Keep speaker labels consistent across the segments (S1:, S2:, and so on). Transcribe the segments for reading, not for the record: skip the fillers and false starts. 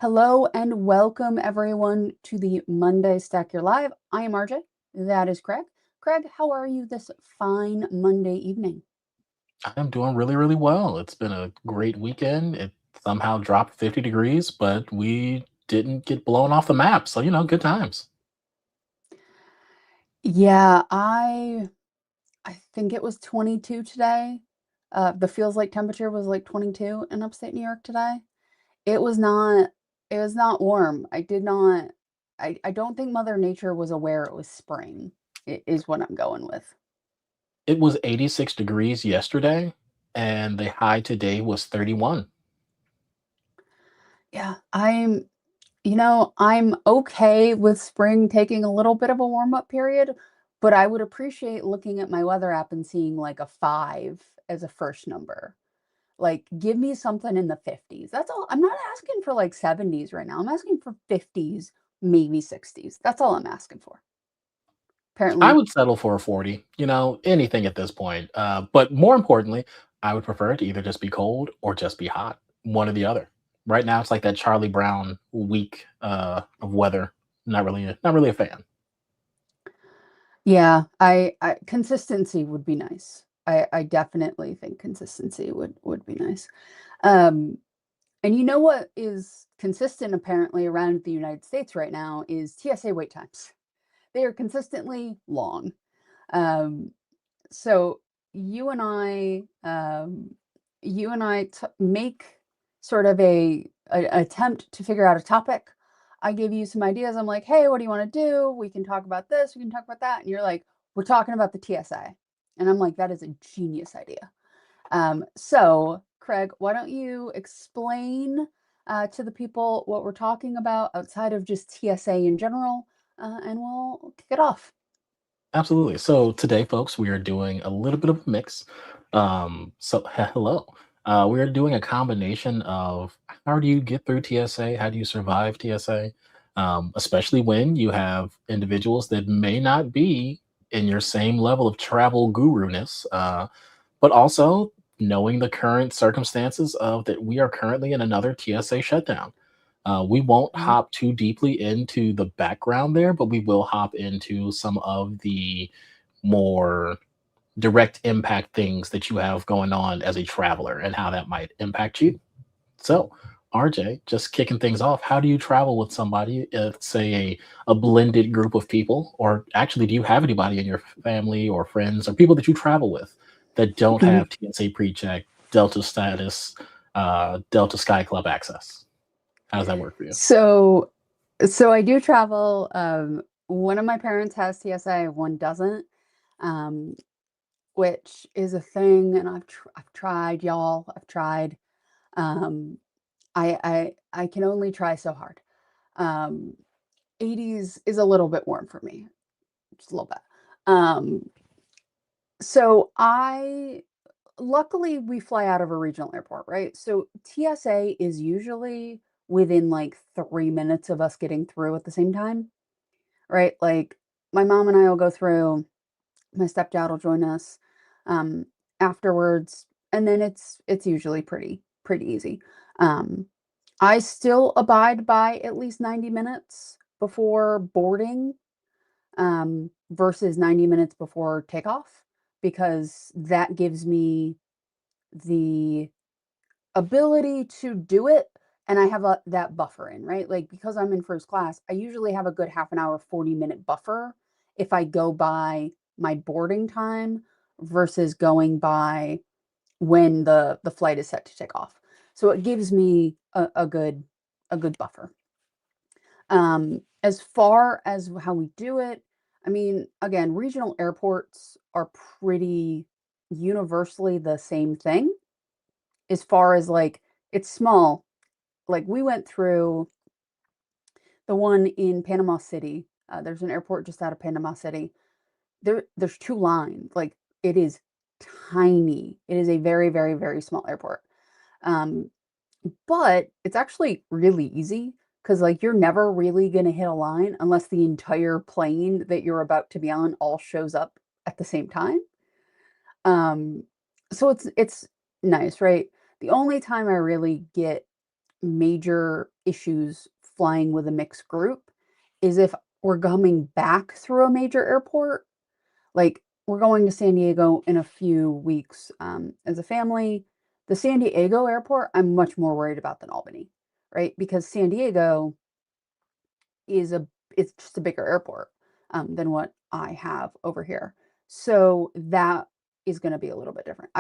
S1: Hello and welcome everyone to the Monday Stack Your Live. I am RJ. That is Craig. Craig, how are you this fine Monday evening?
S2: I'm doing really, really well. It's been a great weekend. It somehow dropped 50 degrees, but we didn't get blown off the map. So, good times.
S1: Yeah, I think it was 22 today. The feels like temperature was like 22 in upstate New York today. It was not it was not warm. I don't think Mother Nature was aware it was spring, is what I'm going with.
S2: It was 86 degrees yesterday, and the high today was 31.
S1: Yeah, I'm okay with spring taking a little bit of a warm up period, but I would appreciate looking at my weather app and seeing like a 5 as a first number. Like, give me something in the 50s. That's all. I'm not asking for like 70s right now. I'm asking for 50s, maybe 60s. That's all I'm asking for.
S2: I
S1: Apparently,
S2: would settle for a 40, anything at this point. But more importantly, I would prefer it to either just be cold or just be hot, one or the other. Right now, it's like that Charlie Brown week of weather. Not really a fan.
S1: yeah, I consistency would be nice. I definitely think consistency would be nice. Um, And you know what is consistent apparently around the United States right now is TSA wait times. They are consistently long. Um, so you and I, make sort of a attempt to figure out a topic. I give you some ideas. I'm like, hey, what do you want to do? We can talk about this. We can talk about that. And you're like, we're talking about the TSA. And I'm like, that is a genius idea. So, Craig, why don't you explain to the people what we're talking about outside of just TSA in general, and we'll kick it off.
S2: Absolutely. So today, folks, we are doing a little bit of a mix. So hello. We are doing a combination of how do you get through TSA? How do you survive TSA? Especially when you have individuals that may not be in your same level of travel guru-ness, but also knowing the current circumstances of that we are currently in another TSA shutdown. We won't
S1: Mhm.
S2: hop too deeply into the background there, but we will hop into some of the more direct impact things that you have going on as a traveler and how that might impact you. So, RJ, just kicking things off, how do you travel with somebody, say a blended group of people, or actually, do you have anybody in your family or friends or people that you travel with that don't
S1: Mhm.
S2: have TSA pre-check, Delta status, Delta Sky Club access? How does that work for you?
S1: So, so I do travel. One of my parents has TSA, one doesn't, um, which is a thing. And I've tried, y'all. I've tried. Um, I can only try so hard. Um, 80s is a little bit warm for me, just a little bit. Um, so I luckily we fly out of a regional airport, right? So TSA is usually within like 3 minutes of us getting through at the same time, right? Like my mom and I will go through, my stepdad will join us um afterwards, and then it's usually pretty easy. Um I still abide by at least 90 minutes before boarding, versus 90 minutes before takeoff, because that gives me the ability to do it, and I have that buffer in, right? Like, because I'm in first class, I usually have a good half an hour, 40-minute buffer if I go by my boarding time versus going by when the flight is set to take off. So it gives me a good buffer. As far as how we do it, I mean, again, regional airports are pretty universally the same thing as far as like it's small. Like we went through the one in Panama City. There's an airport just out of Panama City. There's two lines. Like it is tiny. It is a very, very, very small airport. Um, But it's actually really easy because, like, you're never really gonna hit a line unless the entire plane that you're about to be on all shows up at the same time. Um, so it's nice, right? The only time I really get major issues flying with a mixed group is if we're coming back through a major airport. Like, we're going to San Diego in a few weeks, as a family. The San Diego airport, I'm much more worried about than Albany, right? Because San Diego is a it's just a bigger airport, than what I have over here. So that is gonna be a little bit different.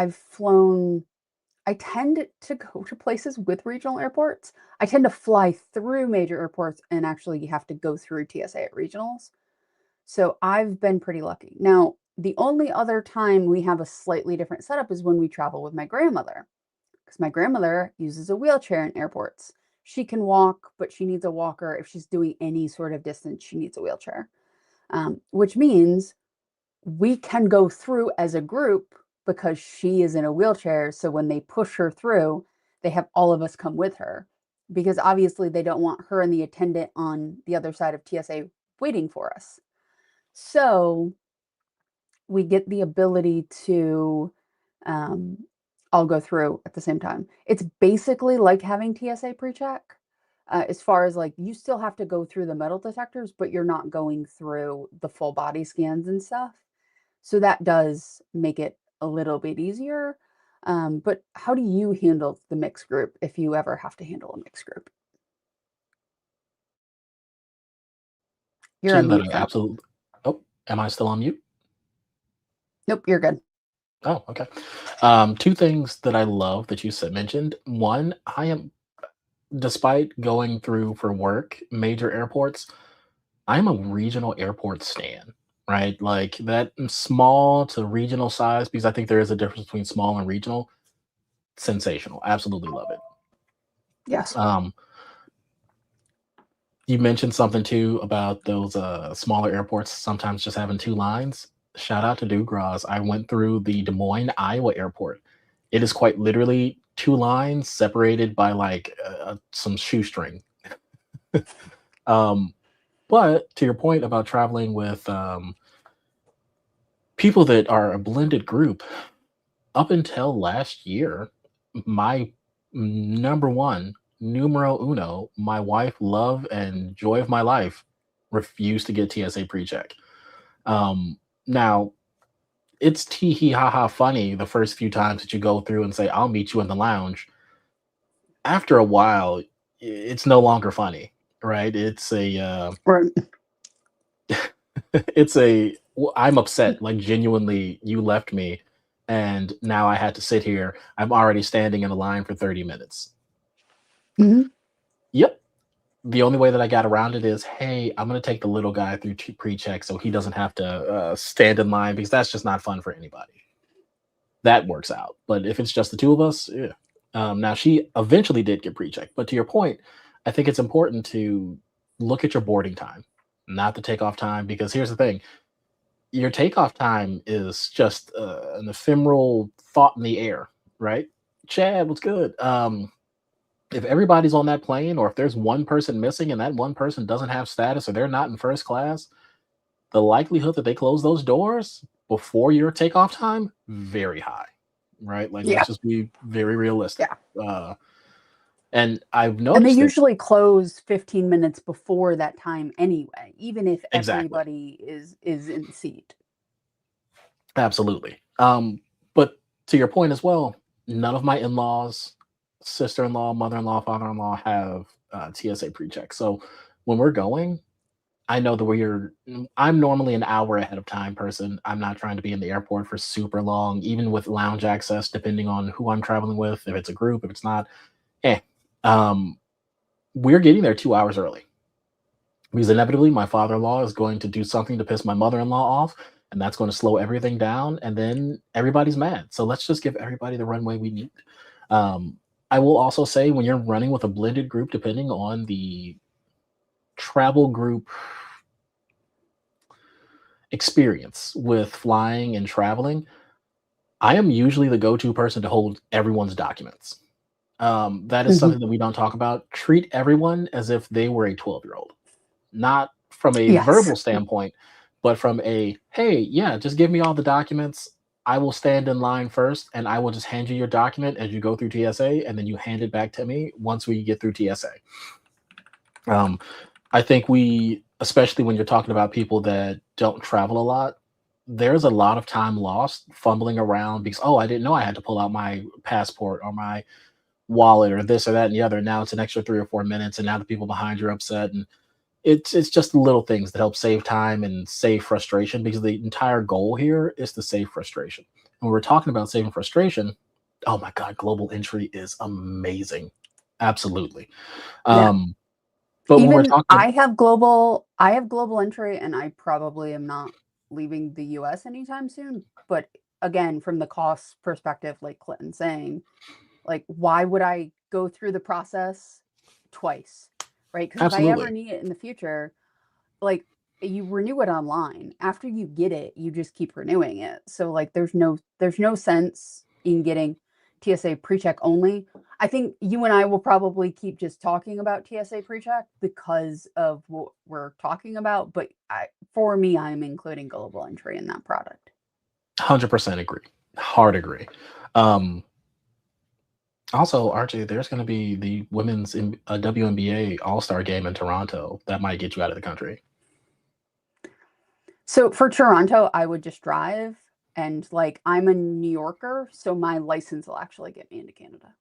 S1: I tend to go to places with regional airports. I tend to fly through major airports and actually have to go through TSA at regionals. So I've been pretty lucky. Now, the only other time we have a slightly different setup is when we travel with my grandmother, because my grandmother uses a wheelchair in airports. She can walk, but she needs a walker. If she's doing any sort of distance, she needs a wheelchair, which means we can go through as a group because she is in a wheelchair. So when they push her through, they have all of us come with her because obviously they don't want her and the attendant on the other side of TSA waiting for us. So we get the ability to um, all go through at the same time. It's basically like having TSA pre-check, as far as like you still have to go through the metal detectors, but you're not going through the full body scans and stuff. So that does make it a little bit easier. But how do you handle the mixed group if you ever have to handle a mixed group? You're on
S2: That
S1: mute,
S2: I
S1: friend.
S2: absolutely. Oh, am I still on mute?
S1: Nope, you're good.
S2: Oh, okay. Two things that I love that you said mentioned. One, I am, despite going through for work major airports, I'm a regional airport stan, right? Like that small to regional size, because I think there is a difference between small and regional. Sensational. Absolutely love it.
S1: Yes.
S2: Um, you mentioned something too about those smaller airports sometimes just having two lines. Shout out to Dugras. I went through the Des Moines, Iowa airport. It is quite literally two lines separated by like some shoestring. Um, but to your point about traveling with people that are a blended group, up until last year, my number one, numero uno, my wife, love and joy of my life, refused to get TSA pre-check. Now it's tee hee ha ha funny the first few times that you go through and say, I'll meet you in the lounge. After a while, it's no longer funny, right? It's a
S1: Right.
S2: it's a I'm upset, like genuinely you left me and now I had to sit here. I'm already standing in a line for 30 minutes.
S1: Mhm.
S2: Yep. The only way that I got around it is, hey, I'm going to take the little guy through pre-check so he doesn't have to stand in line because that's just not fun for anybody. That works out. But if it's just the two of us, yeah. Now she eventually did get pre-check, but to your point, I think it's important to look at your boarding time, not the takeoff time, because here's the thing: your takeoff time is just an ephemeral thought in the air, right? Chad, what's good? If everybody's on that plane, or if there's one person missing and that one person doesn't have status or they're not in first class, the likelihood that they close those doors before your takeoff time, very high, right? Like, let's
S1: Yeah.
S2: just be very realistic.
S1: Yeah.
S2: Uh, and I've
S1: And they
S2: noticed that
S1: usually close 15 minutes before that time anyway, even if
S2: exactly.
S1: everybody is in seat.
S2: Absolutely. But to your point as well, none of my in-laws, sister-in-law, mother-in-law, father-in-law have TSA pre-check. So when we're going, I know that I'm normally an hour ahead of time person. I'm not trying to be in the airport for super long, even with lounge access, depending on who I'm traveling with, if it's a group, if it's not. Eh. Um, we're getting there 2 hours early because inevitably my father-in-law is going to do something to piss my mother-in-law off, and that's going to slow everything down, and then everybody's mad. So let's just give everybody the runway we need. Um, I will also say when you're running with a blended group, depending on the travel group experience with flying and traveling, I am usually the go-to person to hold everyone's documents. That is
S1: Mhm.
S2: something that we don't talk about. Treat everyone as if they were a 12-year-old, not from a
S1: Yes.
S2: verbal standpoint, but from a, hey, yeah, just give me all the documents. I will stand in line first, and I will just hand you your document as you go through TSA, and then you hand it back to me once we get through TSA. I think especially when you're talking about people that don't travel a lot, there's a lot of time lost fumbling around because, oh, I didn't know I had to pull out my passport or my wallet or this or that and the other. Now it's an extra 3 or 4 minutes, and now the people behind you are upset. And it's just the little things that help save time and save frustration because the entire goal here is to save frustration. And when we're talking about saving frustration, oh my god, global entry is amazing. Absolutely.
S1: Yeah.
S2: Um, but when we're
S1: Even
S2: talking
S1: I have global entry, and I probably am not leaving the US anytime soon. But again, from the cost perspective, like Clinton saying, like, why would I go through the process twice? Right? Because if I ever
S2: absolutely.
S1: need it in the future, like, you renew it online. After you get it, you just keep renewing it. So like there's no sense in getting TSA pre-check only. I think you and I will probably keep just talking about TSA pre-check because of what we're talking about, but for me, I'm including global entry in that product.
S2: 100% agree. Hard agree. Um, Also, RJ, there's going to be the WNBA All Star game in Toronto that might get you out of the country.
S1: So for Toronto, I would just drive, and like I'm a New Yorker, so my license will actually get me into Canada.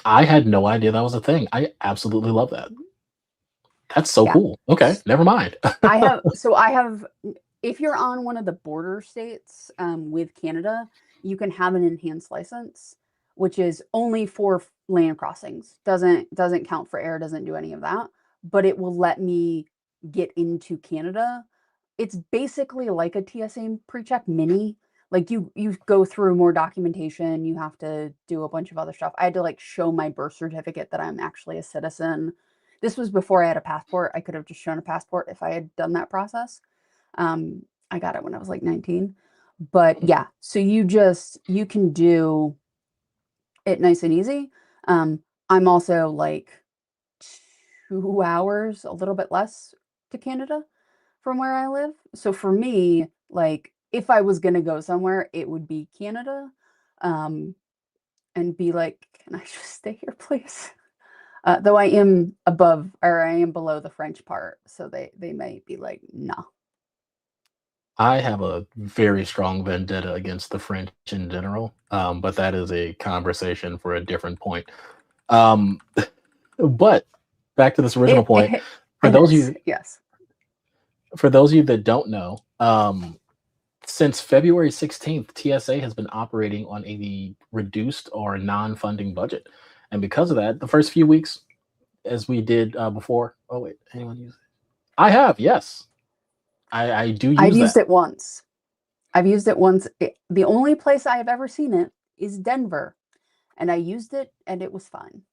S2: I had no idea that was a thing. I absolutely love that. That's so
S1: Yeah.
S2: cool. Okay, never mind.
S1: I have if you're on one of the border states with Canada, you can have an enhanced license, which is only for land crossings. Doesn't count for air, doesn't do any of that, but it will let me get into Canada. It's basically like a TSA pre-check mini. Like you go through more documentation, you have to do a bunch of other stuff. I had to like show my birth certificate that I'm actually a citizen. This was before I had a passport. I could have just shown a passport if I had done that process. I got it when I was like 19. But yeah, so you can do it nice and easy. I'm also like 2 hours, a little bit less to Canada from where I live. So for me, like if I was gonna go somewhere, it would be Canada. Um, and be like, can I just stay here, please? Though I am above or I am below the French part, so they might be like, no.
S2: I have a very strong vendetta against the French in general, but that is a conversation for a different point. Um, but back to this original point,
S1: It
S2: for
S1: it
S2: those of
S1: is,
S2: you
S1: yes.
S2: that don't know, since February 16th, TSA has been operating on a reduced or non-funding budget, and because of that, the first few weeks, as we did before. Oh wait, anyone use it? I have, yes, I do
S1: I've
S2: use
S1: used
S2: that.
S1: it once. I've used it once. The only place I have ever seen it is Denver, and I used it and it was fine.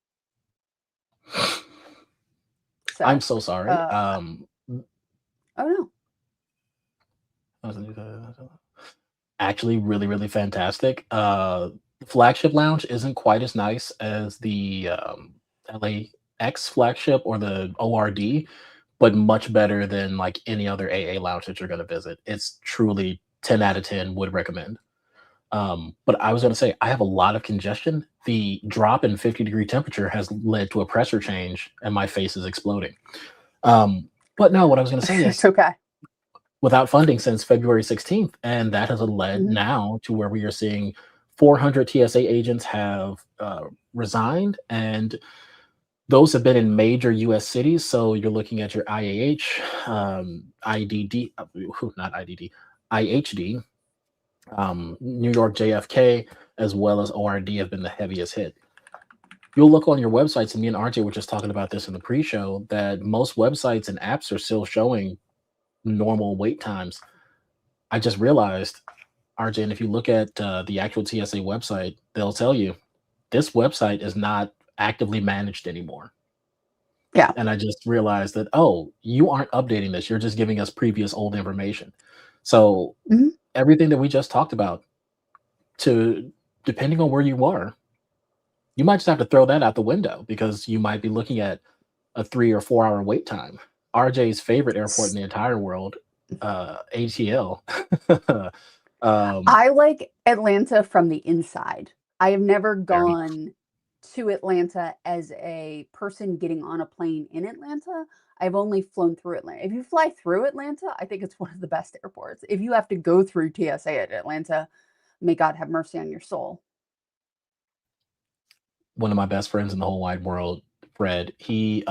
S2: I'm
S1: So,
S2: so sorry.
S1: uh, oh no.
S2: Actually, really, really fantastic. Flagship Lounge isn't quite as nice as the LAX flagship or the ORD, but much better than like any other AA lounge that you're going to visit. It's truly 10 out of 10 would recommend. But I was going to say, I have a lot of congestion. The drop in 50-degree temperature has led to a pressure change, and my face is exploding. Um, but no, what I was going to say
S1: It's
S2: is,
S1: okay.
S2: without funding since February 16th, and that has led
S1: Mhm.
S2: now to where we are seeing 400 TSA agents have resigned, and those have been in major U.S. cities. So you're looking at your IAH, IDD, not IDD, IHD, New York JFK, as well as ORD have been the heaviest hit. You'll look on your websites, and me and RJ were just talking about this in the pre-show, that most websites and apps are still showing normal wait times. I just realized, RJ, and if you look at the actual TSA website, they'll tell you this website is not actively managed anymore.
S1: Yeah.
S2: And I just realized that, oh, you aren't updating this. You're just giving us previous old information. So
S1: Mhm.
S2: everything that we just talked about, to depending on where you are, you might just have to throw that out the window because you might be looking at a 3 or 4 hour wait time. RJ's favorite airport in
S1: S-
S2: the entire world, ATL,
S1: I like Atlanta from the inside. I have never
S2: Fair enough.
S1: gone to Atlanta as a person getting on a plane in Atlanta. I've only flown through Atlanta. If you fly through Atlanta, I think it's one of the best airports. If you have to go through TSA at Atlanta, may God have mercy on your soul.
S2: One of my best friends in the whole wide world, Fred, he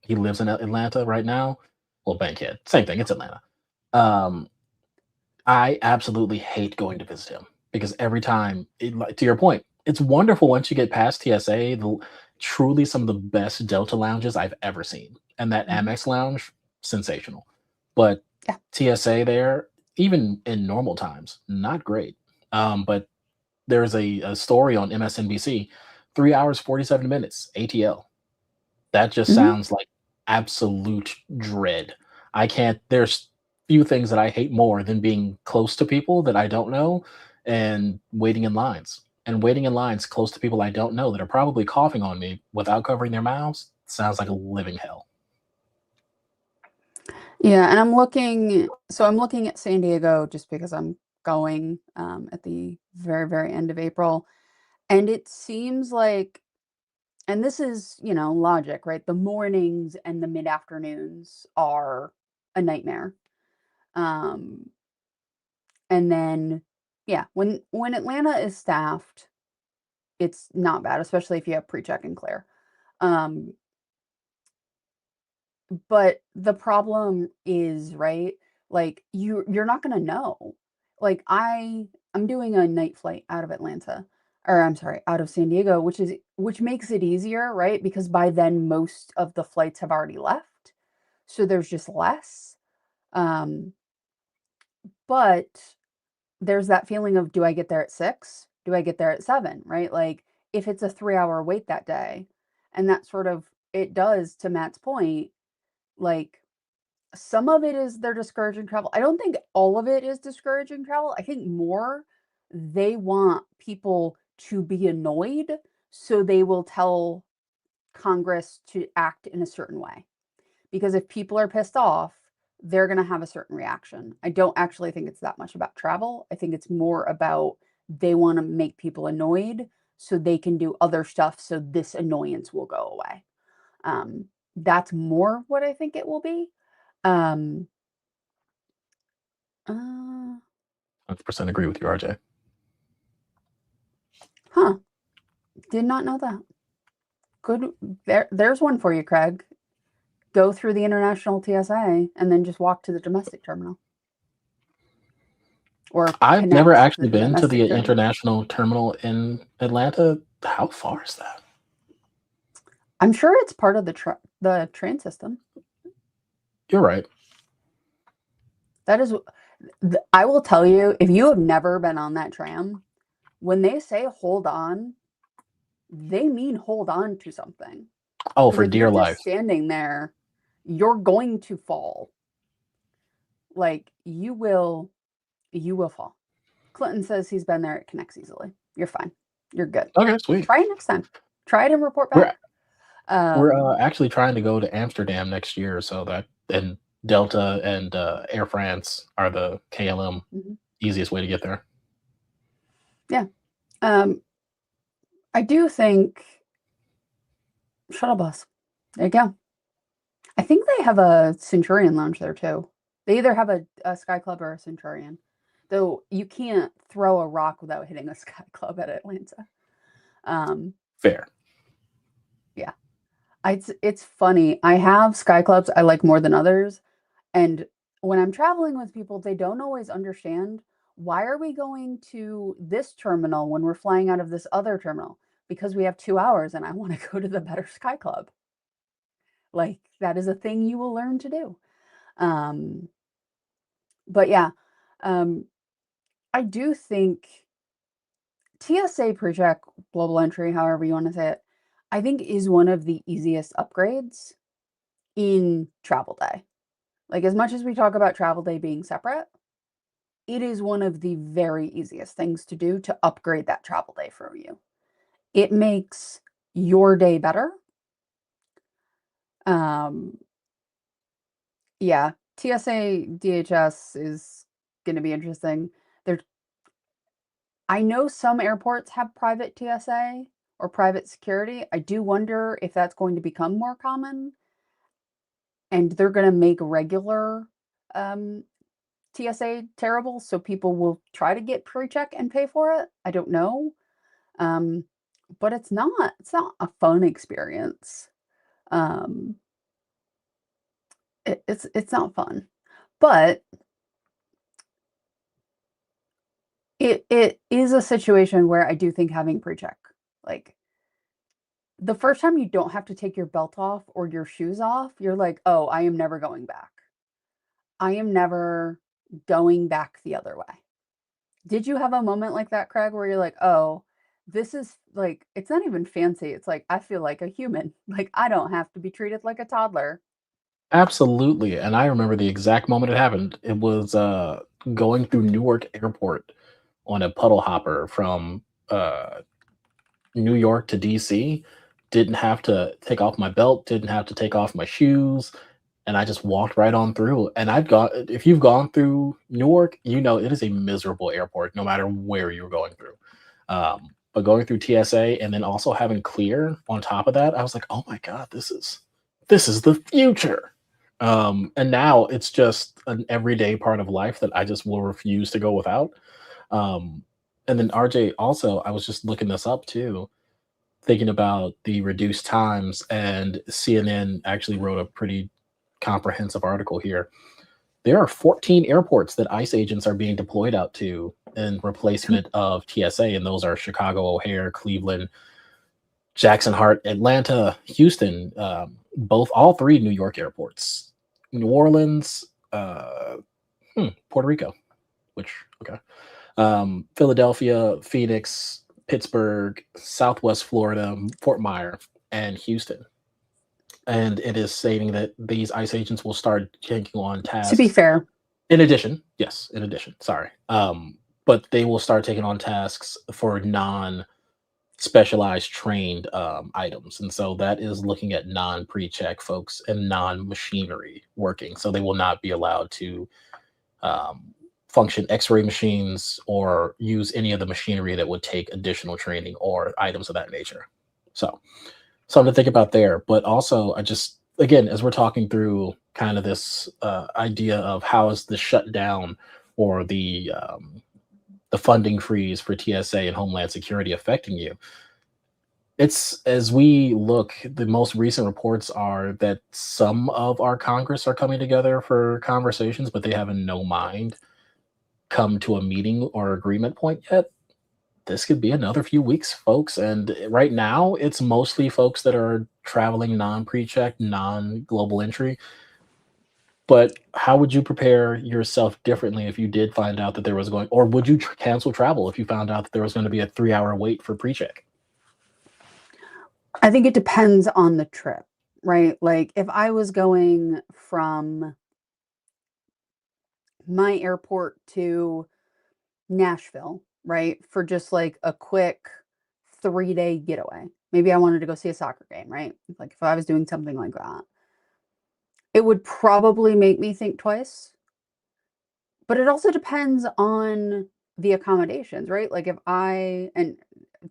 S2: lives in Atlanta right now. Well, Bankhead, same thing. It's Atlanta. Um, I absolutely hate going to visit him because every time, like, to your point, it's wonderful once you get past TSA. Truly, some of the best Delta lounges I've ever seen, and that
S1: Mhm.
S2: Amex lounge, sensational. But
S1: Yeah.
S2: TSA there, even in normal times, not great. But there's a story on MSNBC, 3 hours 47 minutes ATL. That just
S1: Mhm.
S2: sounds like absolute dread. I can't there's few things that I hate more than being close to people that I don't know and waiting in lines. And waiting in lines close to people I don't know that are probably coughing on me without covering their mouths sounds like a living hell.
S1: Yeah, and I'm looking at San Diego just because I'm going at the very, very end of April. And it seems like, and this is, logic, right? The mornings and the mid afternoons are a nightmare. Um, and then, yeah, when Atlanta is staffed, it's not bad, especially if you have pre-check and clear. Um, But the problem is, right, like, you're not gonna know. Like, I'm doing a night flight out of Atlanta, or I'm sorry, out of San Diego, which makes it easier, right? Because by then most of the flights have already left, so there's just less. Um, but there's that feeling of, do I get there at 6? Do I get there at 7, right? Like, if it's a 3-hour wait that day, and that sort of it does, to Matt's point, like, some of it is they're discouraging travel. I don't think all of it is discouraging travel. I think more they want people to be annoyed, so they will tell Congress to act in a certain way. Because if people are pissed off, they're going to have a certain reaction. I don't actually think it's that much about travel. I think it's more about they want to make people annoyed so they can do other stuff so this annoyance will go away. That's more what I think it will be. Um, Uh,
S2: 100% agree with you, RJ.
S1: huh. Did not know that. Good. There's one for you, Craig. Go through the international TSA and then just walk to the domestic terminal or
S2: I've never
S1: connect the
S2: actually been to the
S1: domestic terminal.
S2: international terminal in Atlanta. How far is that?
S1: I'm sure it's part of the train system.
S2: You're right.
S1: That is, I will tell you, if you have never been on that tram, when they say hold on, they mean hold on to something.
S2: Oh,
S1: Because
S2: for
S1: if you're
S2: dear
S1: just
S2: life.
S1: standing there, you're going to fall. Like, you will fall. Clinton says he's been there. It connects easily. You're fine. You're good.
S2: Okay, sweet.
S1: Try it next time. Try it and report
S2: We're
S1: back.
S2: we're
S1: Um,
S2: actually trying to go to Amsterdam next year, so that and Delta and Air France are the KLM
S1: mhm.
S2: easiest way to get there.
S1: Yeah. Um, I do think shuttle bus. There you go. I think they have a Centurion lounge there too. They either have a Sky Club or a Centurion. Though you can't throw a rock without hitting a Sky Club at Atlanta. Um,
S2: Fair.
S1: yeah. It's funny. I have Sky Clubs I like more than others. And when I'm traveling with people, they don't always understand, why are we going to this terminal when we're flying out of this other terminal? Because we have 2 hours and I want to go to the better Sky Club. Like, that is a thing you will learn to do. Um, but yeah, um, I do think TSA PreCheck global entry, however you want to say it, I think is one of the easiest upgrades in travel day. Like, as much as we talk about travel day being separate, it is one of the very easiest things to do to upgrade that travel day for you. It makes your day better. Um, yeah, TSA DHS is going to be interesting. There I know some airports have private TSA or private security. I do wonder if that's going to become more common and they're going to make regular um, TSA terrible, so people will try to get pre-check and pay for it. I don't know, um, but it's not a fun experience. Um, it's not fun, but it is a situation where I do think having pre-check, like the first time you don't have to take your belt off or your shoes off, you're like, oh, I am never going back. I am never going back the other way. Did you have a moment like that, Craig, where you're like, "Oh, this is like it's not even fancy. It's like I feel like a human. Like I don't have to be treated like a toddler."
S2: Absolutely, and I remember the exact moment it happened. It was, going through Newark Airport on a puddle hopper from, uh, New York to DC. Didn't have to take off my belt, didn't have to take off my shoes, and I just walked right on through, and I've got if you've gone through Newark, you know it is a miserable airport no matter where you're going through. But going through TSA and then also having clear on top of that, I was like, "Oh my god, this is the future." And now it's just an everyday part of life that I just will refuse to go without. Um, and then RJ, also, I was just looking this up too, thinking about the reduced times, and CNN actually wrote a pretty comprehensive article here. There are 14 airports that ICE agents are being deployed out to in replacement of TSA, and those are Chicago, O'Hare, Cleveland, Jackson Hart, Atlanta, Houston, both all three New York airports, New Orleans, Puerto Rico, which okay, Philadelphia, Phoenix, Pittsburgh, Southwest Florida, Fort Myer, and Houston. And it is stating that these ICE agents will start taking on
S1: To be
S2: tasks.
S1: fair,
S2: In addition, yes, in addition, sorry, but they will start taking on tasks for non specialized trained items. And so that is looking at non pre check folks and non machinery working. So they will not be allowed to um, function x ray machines or use any of the machinery that would take additional training or items of that nature. So, something to think about there. But also, I just, again, as we're talking through kind of this idea of how is the shutdown or the funding freeze for TSA and Homeland Security affecting you, it's as we look, the most recent reports are that some of our Congress are coming together for conversations, but they have in no mind come to a meeting or agreement point yet. This could be another few weeks, folks. And right now, it's mostly folks that are traveling non pre check, non global entry. But how would you prepare yourself differently if you did find out that there was going, or would you cancel travel if you found out that there was going to be a 3 hour wait for pre check?
S1: I think it depends on the trip, right? Like if I was going from my airport to Nashville, right, for just like a quick 3-day getaway. Maybe I wanted to go see a soccer game, right? Like if I was doing something like that, it would probably make me think twice. But it also depends on the accommodations, right? Like if I and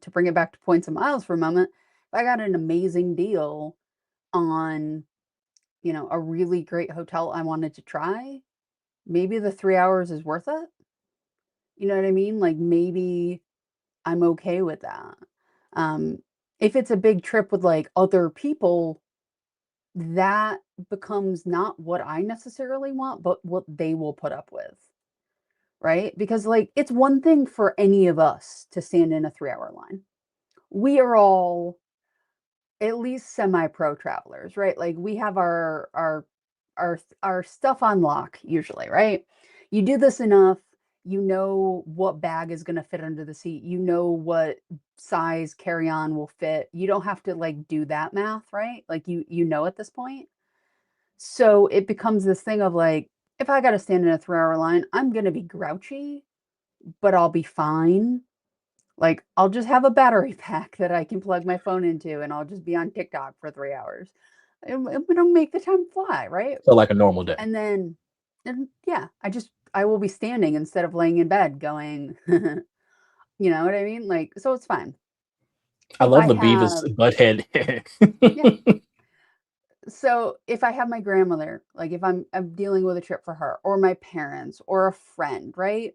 S1: to bring it back to points and miles for a moment, if I got an amazing deal on, a really great hotel I wanted to try, maybe the 3 hours is worth it. You know what I mean? Like maybe I'm okay with that. Um, if it's a big trip with like other people, that becomes not what I necessarily want, but what they will put up with. Right? Because, like, it's one thing for any of us to stand in a 3-hour line. We are all at least semi-pro travelers, right? Like, we have our stuff on lock usually, right? You do this enough, you know what bag is gonna fit under the seat, you know what size carry-on will fit. You don't have to, like, do that math, right? Like, you know at this point. So, it becomes this thing of, like, if I gotta stand in a 3-hour line, I'm gonna be grouchy but I'll be fine. Like, I'll just have a battery pack that I can plug my phone into, and I'll just be on TikTok for 3 hours. It'll make the time fly, right?
S2: So, like a normal day.
S1: And then and yeah, I just I will be standing instead of laying in bed going, you know what I mean? Like, so it's fine.
S2: I
S1: If
S2: love
S1: I
S2: the Beavis
S1: have
S2: Butthead.
S1: Yeah. So if I have my grandmother, like if I'm dealing with a trip for her or my parents or a friend, right?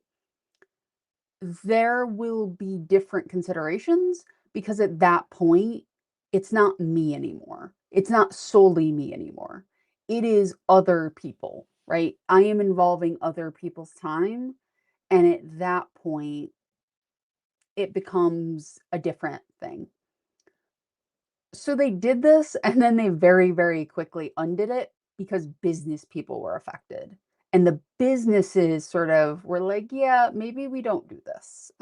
S1: There will be different considerations because at that point, it's not me anymore. It's not solely me anymore. It is other people, right? I am involving other people's time. And at that point, it becomes a different thing. So they did this and then they very, very quickly undid it because business people were affected. And the businesses sort of were like, yeah, maybe we don't do this.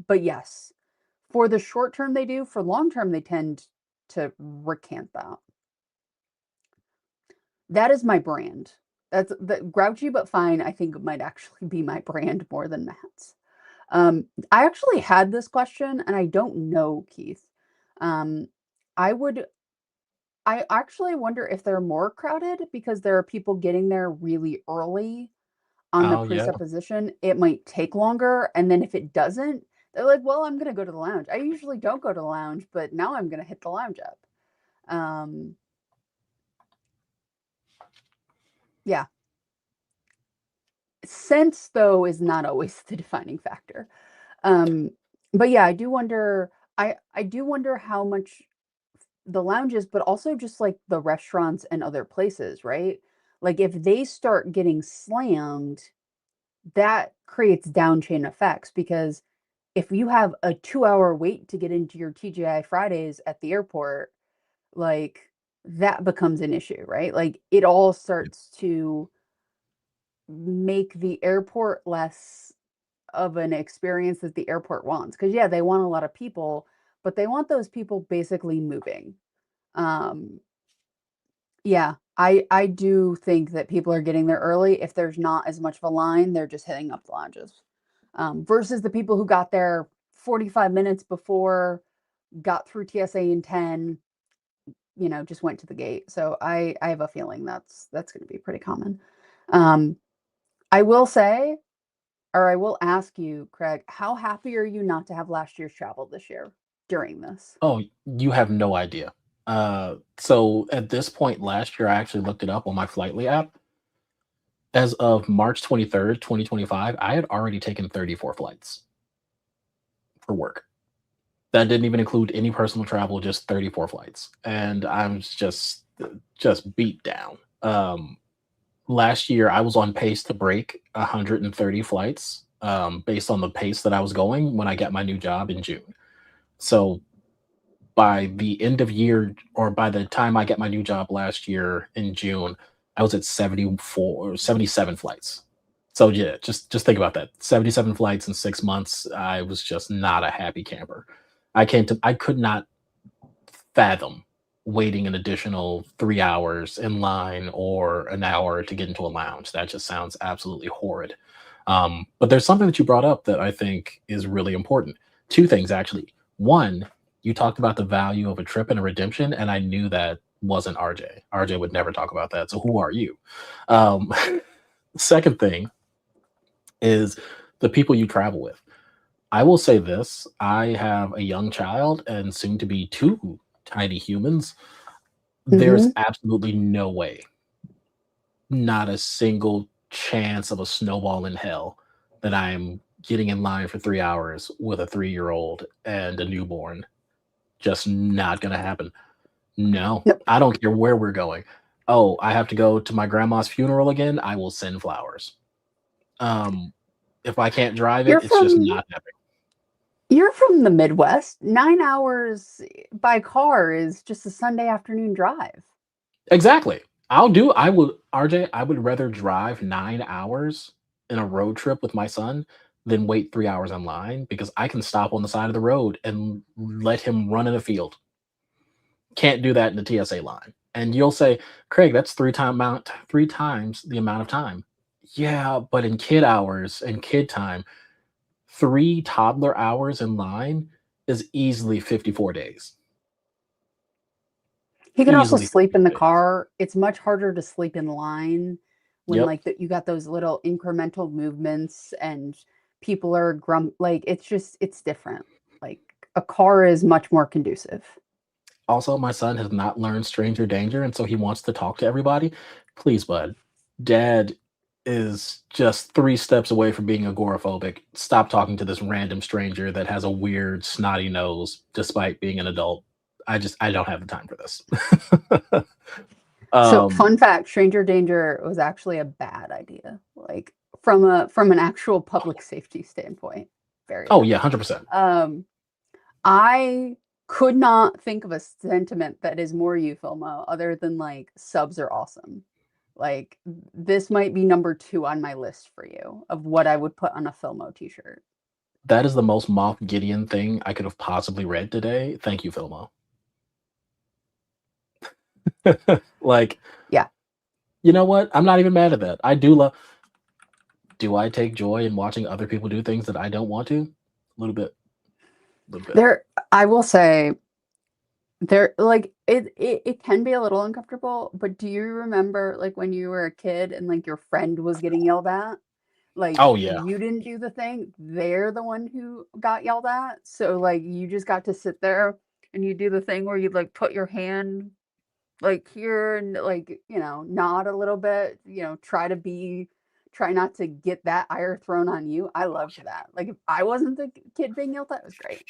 S1: But yes, for the short term, they do. For long term, they tend to recant that. That is my brand. That's the grouchy but fine. I think it might actually be my brand more than Matt's. I actually had this question, and I don't know, Keith. Um, I would I actually wonder if they're more crowded because there are people getting there really early on the
S2: Oh, yeah.
S1: presupposition it might take longer. And then if it doesn't, they're like, well, I'm going to go to the lounge. I usually don't go to the lounge, but now I'm going to hit the lounge up. Um, yeah. Sense, though, is not always the defining factor. Um, but yeah, I do wonder. I do wonder how much the lounges, but also just like the restaurants and other places, right? Like if they start getting slammed, that creates down chain effects because if you have a 2-hour wait to get into your TGI Fridays at the airport, like that becomes an issue, right? Like it all starts to make the airport less of an experience that the airport wants. Because yeah, they want a lot of people, but they want those people basically moving. Um, Yeah, I do think that people are getting there early. If there's not as much of a line, they're just hitting up the lounges. Versus the people who got there 45 minutes before, got through TSA in 10, just went to the gate. So I have a feeling that's going to be pretty common. Um, I will say, or I will ask you, Craig, how happy are you not to have last year's travel this year during this?
S2: Oh, you have no idea. So at this point last year, I actually looked it up on my Flightly app. As of March 23rd, 2025, I had already taken 34 flights for work. That didn't even include any personal travel, just 34 flights. And I'm just beat down. Last year I was on pace to break 130 flights, based on the pace that I was going when I got my new job in June. So by the end of year, or by the time I get my new job last year in June, I was at 74 or 77 flights. So yeah, just think about that. 77 flights in 6 months. I was just not a happy camper. I could not fathom waiting an additional 3 hours in line or an hour to get into a lounge. That just sounds absolutely horrid. But there's something that you brought up that I think is really important. Two things, actually. One, you talked about the value of a trip and a redemption, and I knew that wasn't RJ. RJ would never talk about that. So who are you? Um, second thing is the people you travel with. I will say this: I have a young child and soon to be two tiny humans. There's
S1: Hmm.
S2: absolutely no way, not a single chance of a snowball in hell, that I'm getting in line for 3 hours with a 3-year-old and a newborn. Just not gonna happen. No,
S1: Nope.
S2: I don't care where we're going. Oh, I have to go to my grandma's funeral again, I will send flowers. Um, if I can't drive
S1: You're
S2: it, it's just
S1: from
S2: not happening.
S1: You're from the Midwest. 9 hours by car is just a Sunday afternoon drive.
S2: Exactly. I would RJ, I would rather drive 9 hours in a road trip with my son than wait 3 hours online because I can stop on the side of the road and let him run in a field. Can't do that in the TSA line. And you'll say, "Craig, that's 3 times the amount of time." Yeah, but in kid hours and kid time, 3 toddler hours in line is easily 54 days.
S1: He could also
S2: Easily
S1: sleep in
S2: 54
S1: the
S2: days.
S1: car. It's much harder to sleep in line when
S2: Yep.
S1: like that you got those little incremental movements and people are like it's different. Like a car is much more conducive.
S2: Also, my son has not learned stranger danger, and so he wants to talk to everybody. Please, bud, dad is just 3 steps away from being agoraphobic. Stop talking to this random stranger that has a weird snotty nose despite being an adult. I don't have the time for this.
S1: So
S2: um,
S1: fun fact, stranger danger was actually a bad idea. Like from an actual public safety standpoint. Very
S2: oh
S1: bad.
S2: yeah, 100%.
S1: Um I could not think of a sentiment that is more you, Filmo, other than like subs are awesome. Like this might be number 2 on my list for you of what I would put on a Filmo t-shirt.
S2: That is the most Moff Gideon thing I could have possibly read today. Thank you, Filmo. Like,
S1: Yeah.
S2: you know what? I'm not even mad at that. I do love. Do I take joy in watching other people do things that I don't want to? A little bit, a little bit.
S1: There I will say there like it can be a little uncomfortable, but do you remember like when you were a kid and like your friend was getting yelled at? Like
S2: Oh yeah,
S1: you didn't do the thing, they're the one who got yelled at. So like you just got to sit there and you do the thing where you like put your hand like here and like, nod a little bit, try not to get that ire thrown on you. I
S2: oh
S1: loved
S2: yeah.
S1: that. Like if I wasn't the kid being yelled at, it was great.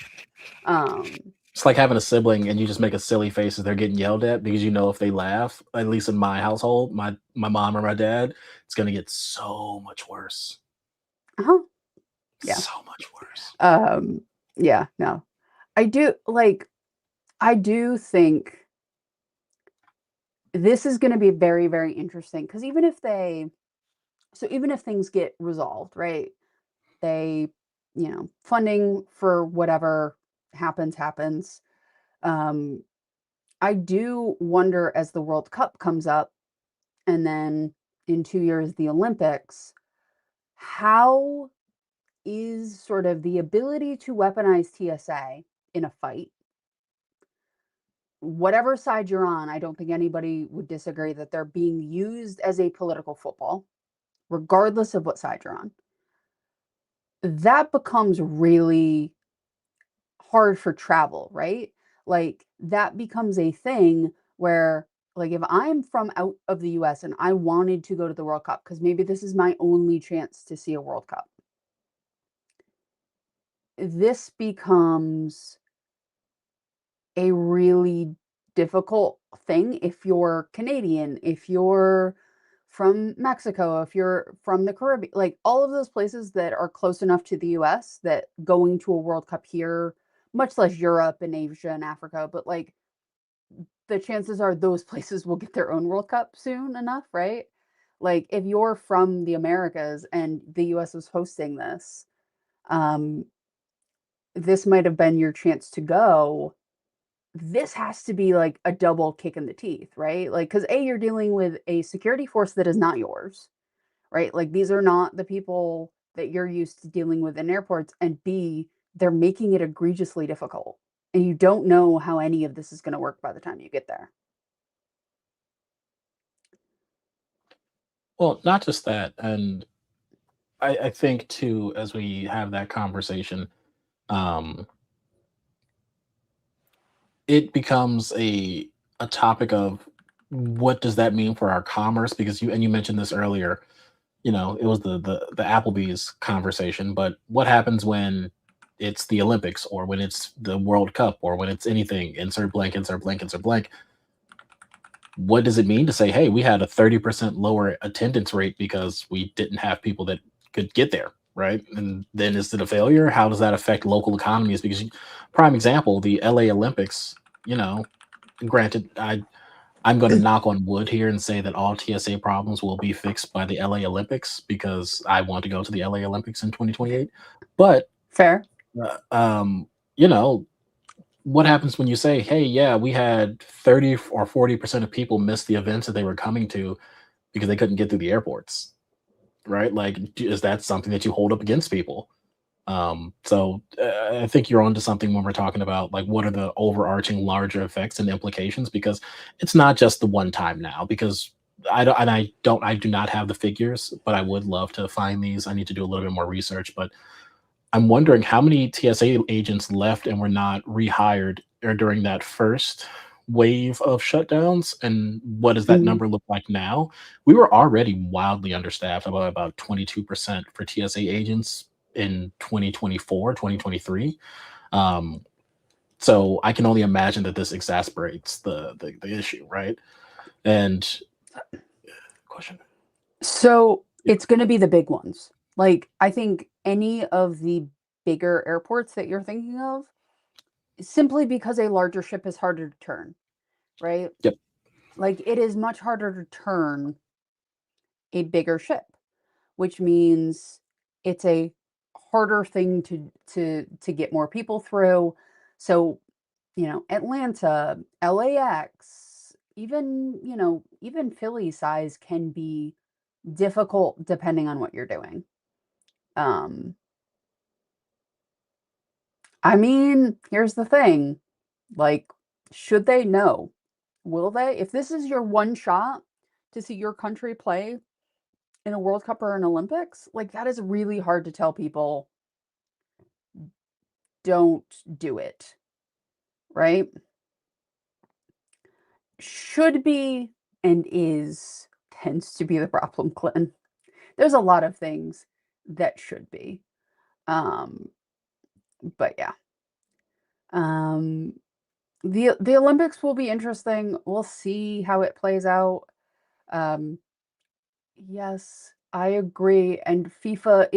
S1: Um,
S2: It's like having a sibling and you just make a silly face as they're getting yelled at because you know if they laugh, at least in my household, my mom or my dad, it's gonna get so much worse.
S1: uh-huh. Yeah.
S2: So much worse.
S1: Um, yeah, no. I do like I do think this is going to be very, very interesting because even if things get resolved, right? They, funding for whatever happens. Um, I do wonder as the World Cup comes up and then in 2 years, the Olympics, how is sort of the ability to weaponize TSA in a fight? Whatever side you're on, I don't think anybody would disagree that they're being used as a political football, regardless of what side you're on. That becomes really hard for travel, right? Like that becomes a thing where like if I'm from out of the US and I wanted to go to the World Cup because maybe this is my only chance to see a World Cup. This becomes a really difficult thing if you're Canadian, if you're from Mexico, if you're from the Caribbean, like all of those places that are close enough to the US that going to a World Cup here, much less Europe and Asia and Africa, but like the chances are those places will get their own World Cup soon enough, right? Like if you're from the Americas and the US was hosting this, um, this might have been your chance to go. This has to be like a double kick in the teeth, right? Like, because A, you're dealing with a security force that is not yours, right? Like, these are not the people that you're used to dealing with in airports. And B, they're making it egregiously difficult. And you don't know how any of this is going to work by the time you get there.
S2: Well, not just that, and I think too, as we have that conversation, um, it becomes a topic of what does that mean for our commerce? Because you mentioned this earlier, it was the Applebee's conversation, but what happens when it's the Olympics or when it's the World Cup or when it's anything, insert blank, insert blank, insert blank. What does it mean to say, hey, we had a 30% lower attendance rate because we didn't have people that could get there, right? And then is it a failure? How does that affect local economies? Because prime example, the LA Olympics, you know, granted, I'm going to knock on wood here and say that all TSA problems will be fixed by the LA Olympics because I want to go to the LA Olympics in 2028. But
S1: Fair.
S2: uh, um, you know, what happens when you say, "Hey, yeah, we had 30 or 40% of people miss the events that they were coming to because they couldn't get through the airports?" Right? Like, is that something that you hold up against people? I think you're onto something when we're talking about like what are the overarching larger effects and implications because it's not just the one time now because I do not have the figures, but I would love to find these. I need to do a little bit more research, but I'm wondering how many TSA agents left and were not rehired during that first wave of shutdowns, and what does that
S1: Mhm.
S2: number look like now? We were already wildly understaffed, about 22% for TSA agents in 2024, 2023. Um, so I can only imagine that this exasperates the issue, right? And question.
S1: So it's going to be the big ones. Like, I think any of the bigger airports that you're thinking of, simply because a larger ship is harder to turn, right?
S2: Yep.
S1: Like, it is much harder to turn a bigger ship, which means it's a harder thing to get more people through. So, Atlanta, LAX, even, even Philly size can be difficult depending on what you're doing. Um, I mean, here's the thing. Like, should they? No. Will they? If this is your one shot to see your country play in a World Cup or an Olympics, like that is really hard to tell people don't do it, right? Should be and is tends to be the problem, Clinton. There's a lot of things that should be. Um, but yeah. Um, the Olympics will be interesting. We'll see how it plays out. Um, yes, I agree. And FIFA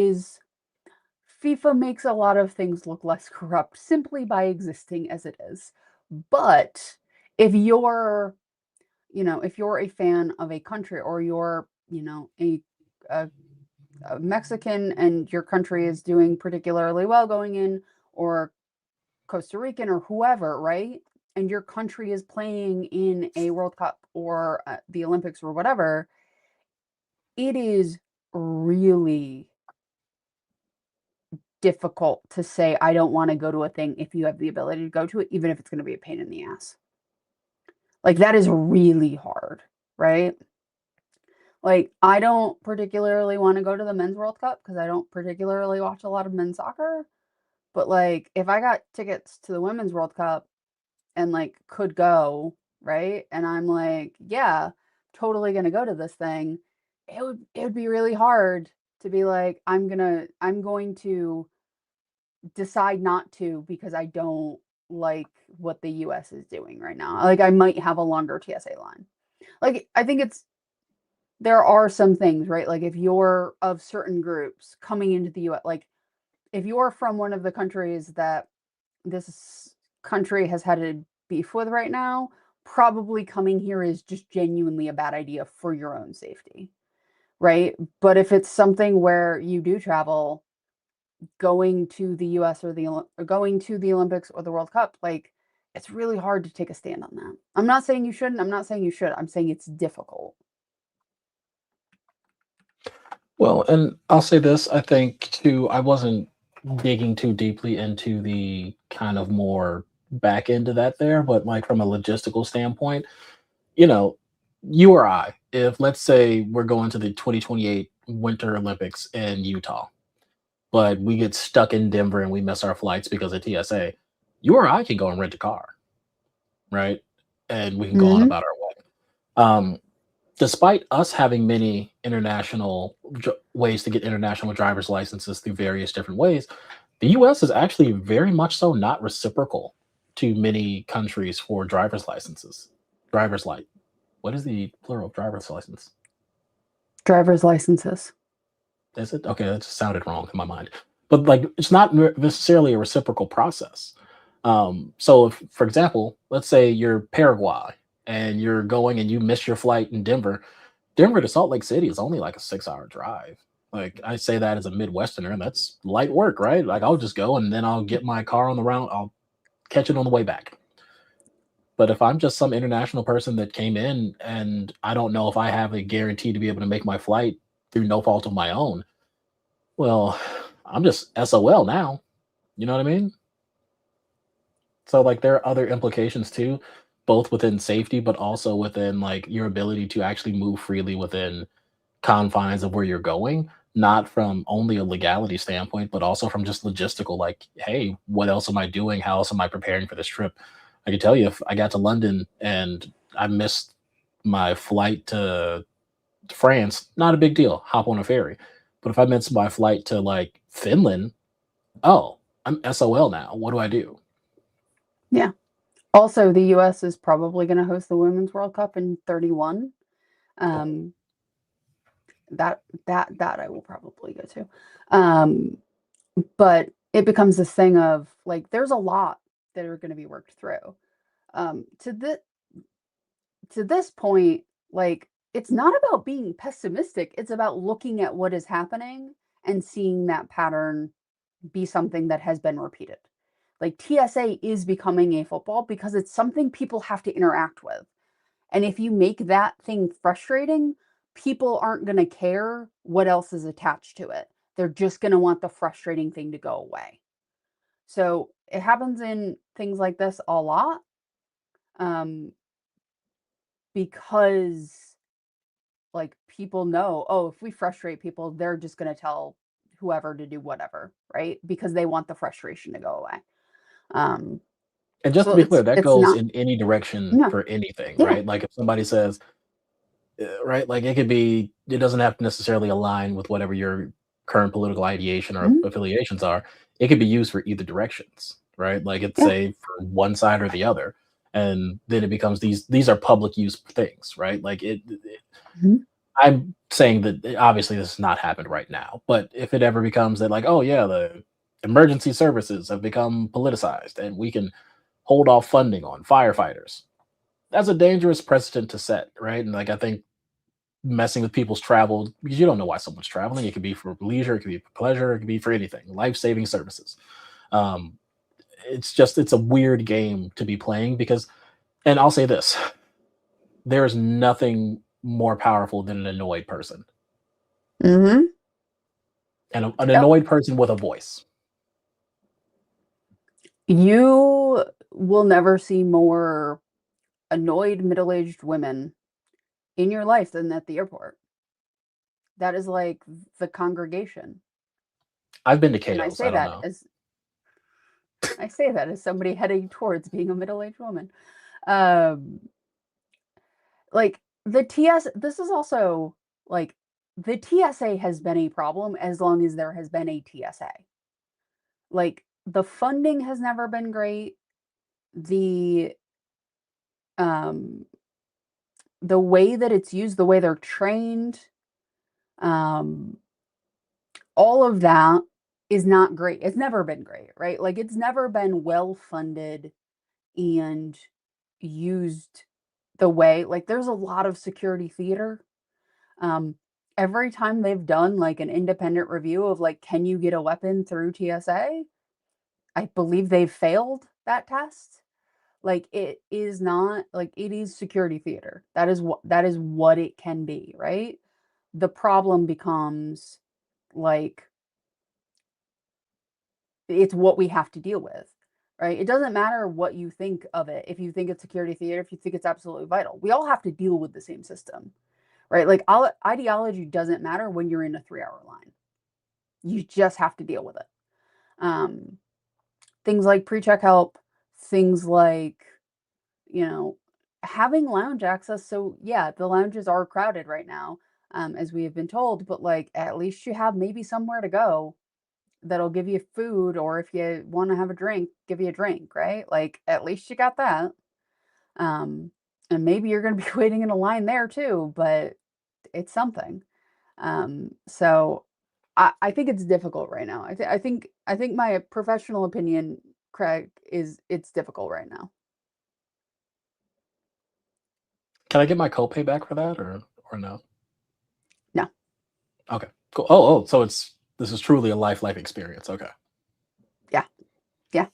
S1: makes a lot of things look less corrupt simply by existing as it is. But if you're, if you're a fan of a country or you're, a, a Mexican and your country is doing particularly well going in, or Costa Rican or whoever, right? And your country is playing in a World Cup or the Olympics or whatever, it is really difficult to say, I don't want to go to a thing if you have the ability to go to it, even if it's going to be a pain in the ass. Like, that is really hard, right? Like, I don't particularly want to go to the men's World Cup because I don't particularly watch a lot of men's soccer. But, like, if I got tickets to the women's World Cup and like could go, right? And I'm like, yeah, totally gonna go to this thing. It would be really hard to be like, I'm going to decide not to because I don't like what the US is doing right now. Like I might have a longer TSA line. Like I think there are some things, right? Like if you're of certain groups coming into the US, like if you're from one of the countries that this country has had a beef with right now, probably coming here is just genuinely a bad idea for your own safety, right? But if it's something where you do travel, going to the US or going to the Olympics or the World Cup, like it's really hard to take a stand on that. I'm not saying you shouldn't, I'm not saying you should. I'm saying it's difficult.
S2: Well, and I'll say this, I think too, I wasn't digging too deeply into the kind of more back end of that there, but like from a logistical standpoint, you know, you or I, if let's say we're going to the 2028 Winter Olympics in Utah, but we get stuck in Denver and we miss our flights because of TSA, you or I can go and rent a car, right? And we can go on
S1: Mhm.
S2: about our way. Um, Despite us having many ways to get international driver's licenses through various different ways, the US is actually very much so not reciprocal to many countries for driver's licenses. Driver's light. What is the plural of driver's license?
S1: Driver's licenses.
S2: Is it? Okay, that just sounded wrong in my mind. But like, it's not necessarily a reciprocal process. So, if, for example, let's say you're Paraguay and you're going and you miss your flight in Denver. Denver to Salt Lake City is only like a 6 hour drive. Like I say that as a Midwesterner, and that's light work, right? Like I'll just go and then I'll get my car on the round. I'll catch it on the way back. But if I'm just some international person that came in and I don't know if I have a guarantee to be able to make my flight through no fault of my own, well, I'm just SOL now. You know what I mean? So like there are other implications too. both within safety, but also within like your ability to actually move freely within confines of where you're going, not from only a legality standpoint, but also from just logistical, like, hey, what else am I doing? How else am I preparing for this trip? I can tell you if I got to London and I missed my flight to France, not a big deal. Hop on a ferry. But if I miss my flight to like Finland, oh, I'm SOL now. What do I do?
S1: Yeah. Also, the US is probably going to host the Women's World Cup in 31.
S2: Oh.
S1: Um, that I will probably go to. Um, but it becomes this thing of like there's a lot that are going to be worked through. To this point, like it's not about being pessimistic. It's about looking at what is happening and seeing that pattern be something that has been repeated. Like TSA is becoming a football because it's something people have to interact with. And if you make that thing frustrating, people aren't going to care what else is attached to it. They're just going to want the frustrating thing to go away. So it happens in things like this a lot, um, because like people know, oh, if we frustrate people, they're just going to tell whoever to do whatever, right? Because they want the frustration to go away. Um,
S2: And just to
S1: so
S2: be clear, that
S1: it's
S2: goes
S1: not,
S2: in any direction
S1: no,
S2: for anything,
S1: yeah,
S2: right? Like if somebody says, right, like it could be, it doesn't have to necessarily align with whatever your current political ideation or
S1: mhm,
S2: affiliations are. It could be used for either directions, right? Like it's
S1: yeah,
S2: say for one side or the other. And then it becomes these are public use things, right? Like
S1: mhm,
S2: I'm saying that obviously this has not happened right now, but if it ever becomes that, like, oh yeah, the emergency services have become politicized and we can hold off funding on firefighters, that's a dangerous precedent to set, right? And like I think messing with people's travel because you don't know why someone's traveling. It could be for leisure, it could be for pleasure, it could be for anything, life saving services. Um, it's just it's a weird game to be playing because, and I'll say this: there is nothing more powerful than an annoyed person
S1: mhm,
S2: and an
S1: yep.
S2: annoyed person with a voice.
S1: You will never see more annoyed middle-aged women in your life than at the airport. That is like the congregation.
S2: I've been to
S1: And
S2: Cato, so I don't know.
S1: I say that as somebody heading towards being a middle-aged woman. Um, like the TS this is also like the TSA has been a problem as long as there has been a TSA. Like the funding has never been great. The um the way that it's used, the way they're trained, um all of that is not great. It's never been great, right? Like it's never been well funded and used the way like there's a lot of security theater. Um, every time they've done like an independent review of like, can you get a weapon through TSA? I believe they've failed that test. Like it is not like it is security theater. That is what it can be, right? The problem becomes like it's what we have to deal with, right? It doesn't matter what you think of it. If you think it's security theater, if you think it's absolutely vital, we all have to deal with the same system, right? Like ideology doesn't matter when you're in a 3 hour line. You just have to deal with it. Um, things like pre-check help, things like, you know, having lounge access. So yeah, the lounges are crowded right now, as we have been told, but like at least you have maybe somewhere to go that'll give you food, or if you want to have a drink, give you a drink, right? Like at least you got that. Um, and maybe you're going to be waiting in a line there too, but it's something. So I think it's difficult right now. I think my professional opinion, Craig, is it's difficult right now.
S2: Can I get my copay back for that or no?
S1: No,
S2: Okay, cool. Oh, so it's this is truly a life experience. Okay.
S1: yeah, yeah.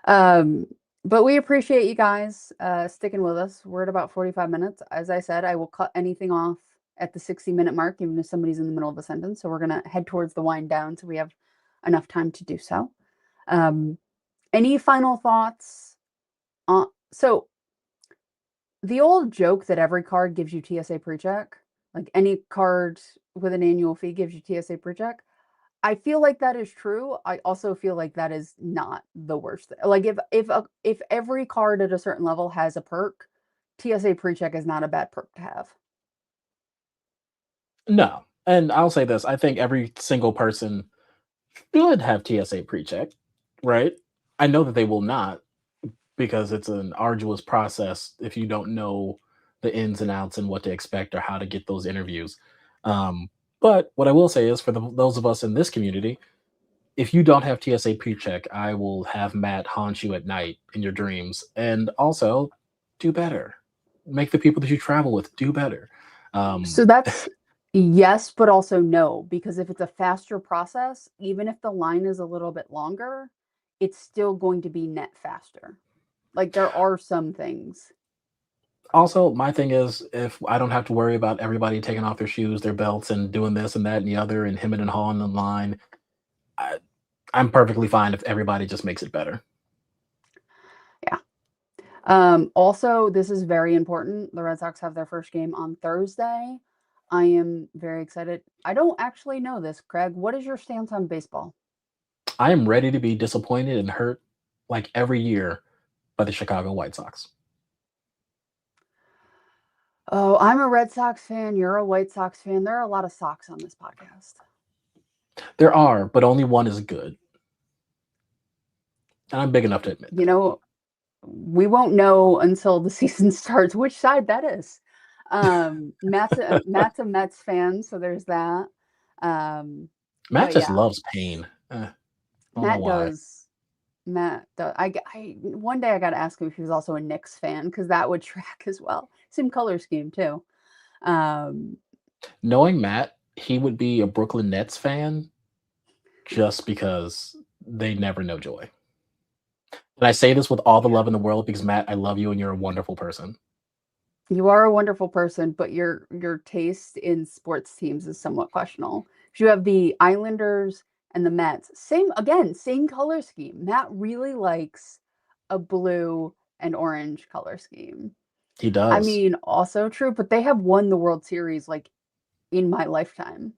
S1: Um, but we appreciate you guys sticking with us. We're at about 45 minutes. As I said, I will cut anything off at the 60-minute mark, even if somebody's in the middle of a sentence. So we're gonna head towards the wind down so we have enough time to do so. Um, any final thoughts So the old joke that every card gives you TSA pre-check, like any card with an annual fee gives you TSA pre-check. I feel like that is true. I also feel like that is not the worst. Like if every card at a certain level has a perk, TSA pre-check is not a bad perk to have.
S2: No, and I'll say this: I think every single person should have TSA pre-check, right? I know that they will not because it's an arduous process if you don't know the ins and outs and what to expect or how to get those interviews. But what I will say is, for those of us in this community, if you don't have TSA pre-check, I will have Matt haunt you at night in your dreams, and also do better. Make the people that you travel with do better. Um,
S1: So that's yes, but also no, because if it's a faster process, even if the line is a little bit longer, it's still going to be net faster. Like there are some things.
S2: Also, my thing is, if I don't have to worry about everybody taking off their shoes, their belts, and doing this and that and the other, and hemming and hawing the line, I, I'm perfectly fine if everybody just makes it better.
S1: Yeah. Also, this is very important. The Red Sox have their first game on Thursday. I am very excited. I don't actually know this, Craig. What is your stance on baseball?
S2: I am ready to be disappointed and hurt like every year by the Chicago White Sox.
S1: Oh, I'm a Red Sox fan. You're a White Sox fan. There are a lot of Sox on this podcast.
S2: There are, but only one is good. And I'm big enough to admit
S1: You
S2: that.
S1: know, we won't know until the season starts which side that is. Matt's a Mets fan, so there's that. Um,
S2: Matt
S1: but
S2: just
S1: yeah,
S2: loves pain. I don't know
S1: Matt
S2: why.
S1: does. Matt does. One day I got to ask him if he was also a Knicks fan because that would track as well. Same color scheme too. Um,
S2: Knowing Matt, he would be a Brooklyn Nets fan just because they never know joy. And I say this with all the
S1: yeah.
S2: love in the world because Matt, I love you and you're a wonderful person.
S1: You are a wonderful person, but your taste in sports teams is somewhat questionable. 'Cause you have the Islanders and the Mets. Same again, same color scheme. Matt really likes a blue and orange color scheme.
S2: He
S1: I
S2: does.
S1: mean, also true, but they have won the World Series like in my lifetime.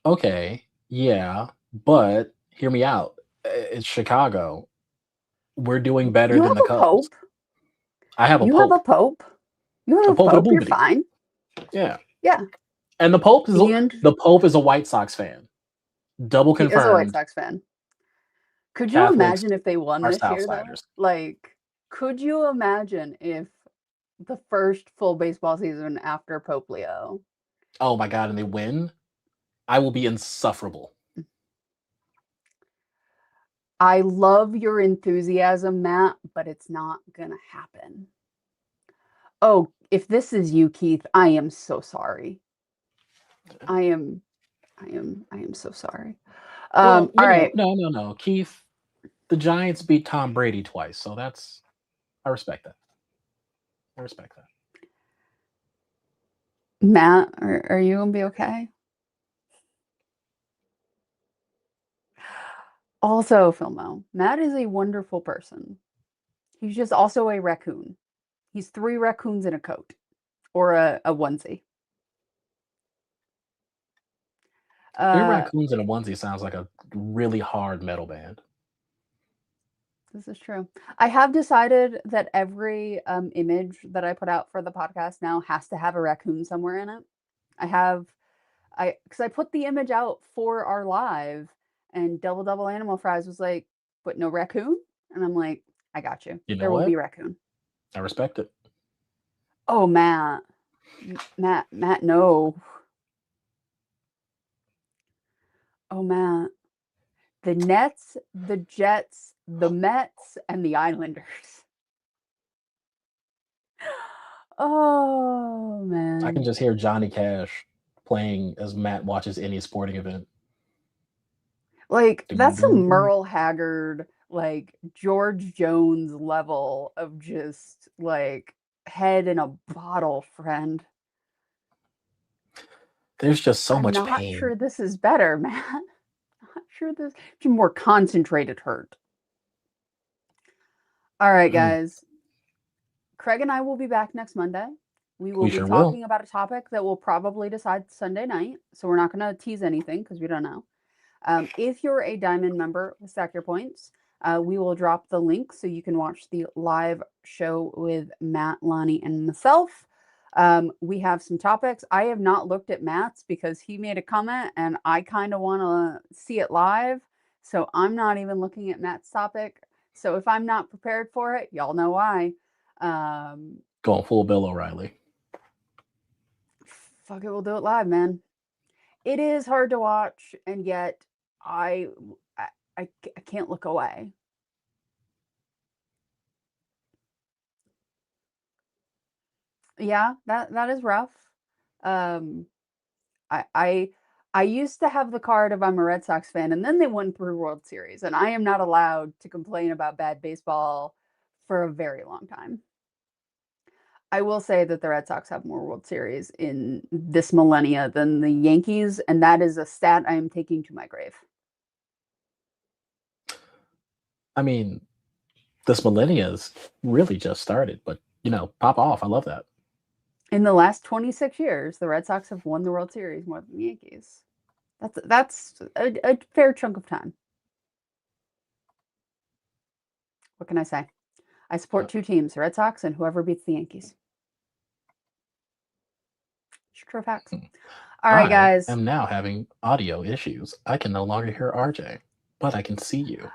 S2: Okay, yeah, but hear me out. It's Chicago. We're doing better
S1: You
S2: than
S1: have
S2: the
S1: a
S2: Cubs.
S1: pope.
S2: I have a
S1: You have a
S2: Pope,
S1: pope. You have
S2: a
S1: a
S2: Pope and a
S1: pope. You're
S2: Boobity.
S1: fine.
S2: Yeah,
S1: Yeah.
S2: and
S1: And
S2: the Pope is a White Sox fan. Double
S1: he is a White
S2: confirmed.
S1: Sox fan. Could you
S2: Catholics
S1: imagine if they won
S2: are
S1: this year, though?
S2: Southsiders.
S1: Like, could you imagine if the first full baseball season after Pope Leo?
S2: Oh my god, and they win. I will be insufferable.
S1: I love your enthusiasm, Matt, but it's not gonna happen. Oh, if this is you, Keith, I am so sorry. I am, I am so sorry.
S2: Well,
S1: All
S2: you know,
S1: right,
S2: no, no, no. Keith, the Giants beat Tom Brady twice, so that's I respect that. I respect that.
S1: Matt, are you gonna be okay? Also, Filmo, Matt is a wonderful person. He's just also a raccoon. He's three raccoons in a coat or a onesie.
S2: Three
S1: Uh,
S2: Raccoons in a Onesie sounds like a really hard metal band.
S1: this is true. I have decided that every image that I put out for the podcast now has to have a raccoon somewhere in it. I have because I put the image out for our live, and Double Double Animal Fries was like, "But no raccoon," and I'm like, "I got you.
S2: You know
S1: There will
S2: what?
S1: be raccoon."
S2: I respect it.
S1: Oh, Matt, Matt, no. Oh, Matt. The Nets, the Jets, the Mets, and the Islanders. Oh,
S2: I can
S1: man.
S2: just hear Johnny Cash playing as Matt watches any sporting event.
S1: Like,
S2: Dun,
S1: that's
S2: dun,
S1: some
S2: dun.
S1: Merle Haggard, like, George Jones level of just, like, head in a bottle, friend.
S2: There's just so
S1: I'm
S2: much
S1: not
S2: pain.
S1: sure this is better, man. Not sure this more concentrated hurt. All right,
S2: Mm,
S1: guys. Craig and I will be back next Monday. We will
S2: we
S1: be
S2: sure will.
S1: talking about a topic that we'll probably decide Sunday night. So we're not going to tease anything because we don't know. If you're a Diamond member with Stack Your Points, we will drop the link so you can watch the live show with Matt, Lonnie, and myself. We have some topics. I have not looked at Matt's because he made a comment and I kind of want to see it live. So I'm not even looking at Matt's topic. So if I'm not prepared for it, y'all know why. Um,
S2: Going full Bill O'Reilly.
S1: Fuck it, we'll do it live, man. It is hard to watch, and yet I I, I can't look away. Yeah, that is rough. Um, I I I used to have the card of I'm a Red Sox fan, and then they won 3 World Series, and I am not allowed to complain about bad baseball for a very long time. I will say that the Red Sox have more World Series in this millennia than the Yankees, and that is a stat I am taking to my grave.
S2: I mean, this millennia's really just started, but pop off. I love that.
S1: In the last 26 years, the Red Sox have won the World Series more than the Yankees. That's a fair chunk of time. What can I say? I support
S2: Uh,
S1: two teams, the Red Sox and whoever beats the Yankees. It's true facts.
S2: hmm.
S1: All right,
S2: I
S1: guys.
S2: am now having audio issues. I can no longer hear RJ, but I can see you,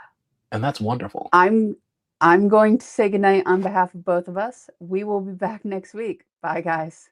S2: and that's wonderful.
S1: I'm I'm going to say goodnight on behalf of both of us. We will be back next week. Bye, guys.